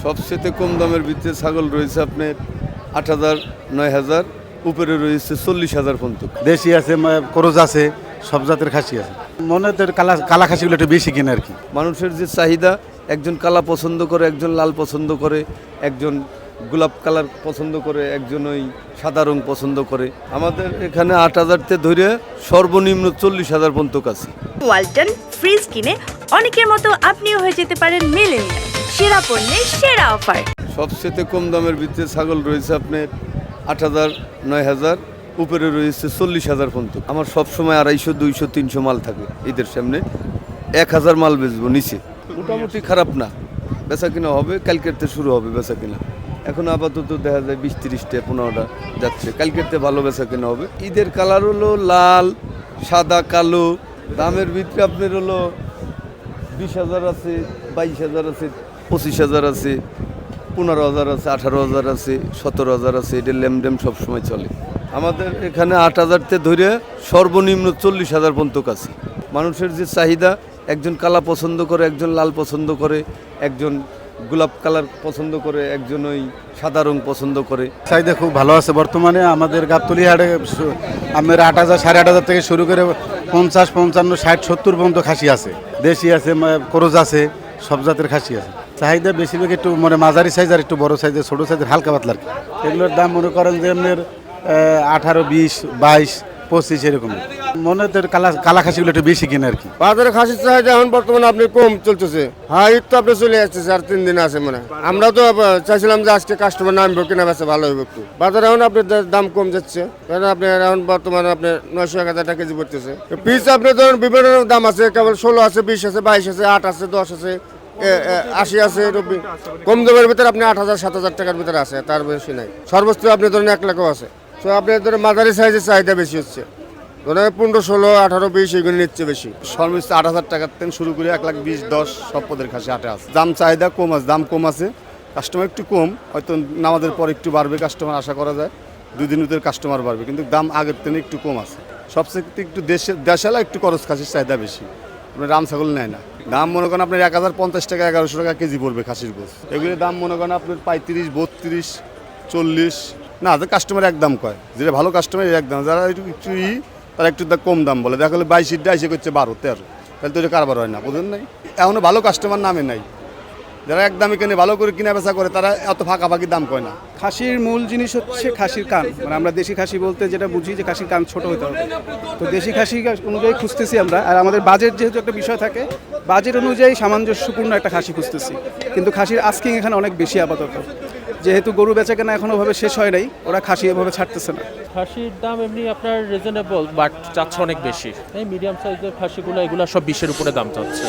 সবচেয়ে কম দামের ভিতরে ছাগল রয়েছে আপনার ৮,০০০, ৯,০০০, উপরে রয়েছে ৪০,০০০ পর্যন্ত। দেশি আছে, করজ আছে, সব জাতের খাসি আছে। মনে হয় কালা খাসিগুলো একটু বেশি কিনে আর কি। মানুষের যে চাহিদা, একজন কালা পছন্দ করে, একজন লাল পছন্দ করে, একজন গোলাপ কালার পছন্দ করে, একজন ওই সাদা রং পছন্দ করে। আমাদের এখানে ৮,০০০ থেকে ধরে সর্বনিম্ন ৪০,০০০ পর্যন্ত আছে। ওয়ালটন ফ্রিজ কিনে অনেকের মতো আপনিও হয়ে যেতে পারেন মিলেনিয়াল। সেরা পণ্যের সেরা অফার। সবচেয়ে কম দামের ভিতরে ছাগল রয়েছে আপনার ৮,০০০, ৯,০০০, উপরে রয়েছে ৪০,০০০ পর্যন্ত। আমার সবসময় ২৫০, ২০০, ৩০০ মাল থাকে। ঈদের সামনে ১,০০০ মাল বেচবো নিচে। মোটামুটি খারাপ না, বেচা কিনা হবে, কালকের থেকে শুরু হবে বেচা কিনা। এখন আপাতত দেখা যায় ২০-৩০টা ১৫টা যাচ্ছে, কালকের থেকে ভালো বেচা কিনা হবে। ঈদের কালার হলো লাল, সাদা, কালো। দামের ভিতরে আপনার হলো ২০,০০০ আছে, ২২,০০০ আছে, ২৫,০০০ আছে, ১৫,০০০ আছে, ১৮,০০০ আছে, ১৭,০০০ আছে। এটা লেমডেম সবসময় চলে। আমাদের এখানে ৮,০০০ থেকে ধরে সর্বনিম্ন ৪০,০০০ পর্যন্ত আছে। মানুষের যে চাহিদা, একজন কালা পছন্দ করে, একজন লাল পছন্দ করে, একজন গোলাপ কালার পছন্দ করে, একজন ওই সাদা রং পছন্দ করে। চাহিদা খুব ভালো আছে বর্তমানে আমাদের গাবতলী হাটে। আমার ৮,০০০, ৮,৫০০ থেকে শুরু করে ৫০, ৫৫, ৬০, ৭০ পর্যন্ত খাসি আছে। দেশি আছে, করজ আছে, সব জাতের খাসি আছে। চাহিদা বেশিরভাগ একটু মাঝারি সাইজ আর একটু বড় সাইজের, ছোটো সাইজের, হালকা পাতলা আর কি। এগুলোর দাম মনে করেন যে আপনার ১৮, ২০, ২২, ২৫ এরকম। মনে হয় কালা খাসিগুলো একটু বেশি কিনে আর কি। বাজারে খাসির চাহিদা এখন বর্তমানে আপনি কম চলতেছে। হ্যাঁ, ঈদ তো আপনি চলে আসতেছে, আর ৩ দিন আছে মনে হয়। আমরা তো চাইছিলাম যে আজকে কাস্টমার নামবো, কেনা বেচা ভালো হইব একটু। বাজারে এখন আপনার দাম কম যাচ্ছে, কারণ আপনি এখন বর্তমানে আপনার ৯০০, ১,০০০ টাকা কেজি পড়তেছে। পিস আপনার ধরুন বিভিন্ন দাম আছে, কেবল ১৬ আছে, ২০ আছে, ২২ আছে, ৮ আছে, ১০ আছে, ৮০ আছে। কম দামের ভিতরে আপনি ৮,০০০, ৭,০০০ টাকার ভিতরে আছে, তার বেশি নাই। সর্বোচ্চ আপনি ধরুন ১ লাখও আছে। তো আপনার ধরুন মাঝারি সাইজের চাহিদা বেশি হচ্ছে, ধরুন ১৫, ১৬, ১৮, ২০ এগুলো নিচ্ছে বেশি। সর্বোচ্চ ৮,০০০ টাকার থেকে শুরু করে ১,২০,০০০, ১০ সব পদের খাসি হাটে আছে। দাম চাহিদা কম আছে, দাম কম আছে, কাস্টমার একটু কম, হয়তো নামাজের পর একটু বাড়বে কাস্টমার, আশা করা যায় ২ দিন ভিতরে কাস্টমার বাড়বে, কিন্তু দাম আগের থেকে একটু কম আছে। সবচেয়ে একটু দেশালা একটু করজ খাসির চাহিদা বেশি, আপনার রাম ছাগল নেয় না। দাম মনে করেন আপনার ১,০৫০ টাকা, ১,১০০ টাকা কেজি পড়বে খাসির গোস। এগুলির দাম মনে করেন আপনার ৩৫, ৩২, ৪০ না, কাস্টমার একদম কয়, যেটা ভালো কাস্টমার একদম, যারা একটু তারা একটু কম দাম বলে। দেখা গেলো ২২, ২২ করছে ১২, ১৩, তাহলে তো এটা কারবার হয় না, বুঝলেন নাই? এখনও ভালো কাস্টমার নামে নাই। যারা একদমই কেনে, ভালো করে কিনা বেচা করে, তারা এত ফাঁকাফাঁকি দাম কয় না। খাসির মূল জিনিস হচ্ছে খাসির কান। মানে আমরা দেশি খাসি বলতে যেটা বুঝি যে খাসির কান ছোট হতে হবে। তো দেশি খাসি অনুযায়ী খুঁজতেছি আমরা, আর আমাদের বাজেট যেহেতু একটা বিষয় থাকে, বাজেট অনুযায়ী সামঞ্জস্যপূর্ণ একটা খাসি খুঁজতেছি। কিন্তু খাসির আস্কিং এখানে অনেক বেশি আপাতত, যেহেতু গরু বেচা কেনা এখনো ভাবে শেষ হয় নাই, ওরা খাসি এভাবে ছাড়তেছে না। খাসির দাম এমনি আপনার রিজনেবল, বাট চাচ্ছে অনেক বেশি। এই মিডিয়াম সাইজের খাসিগুলো, এগুলো সব ২০-এর উপরে দাম চাচ্ছে।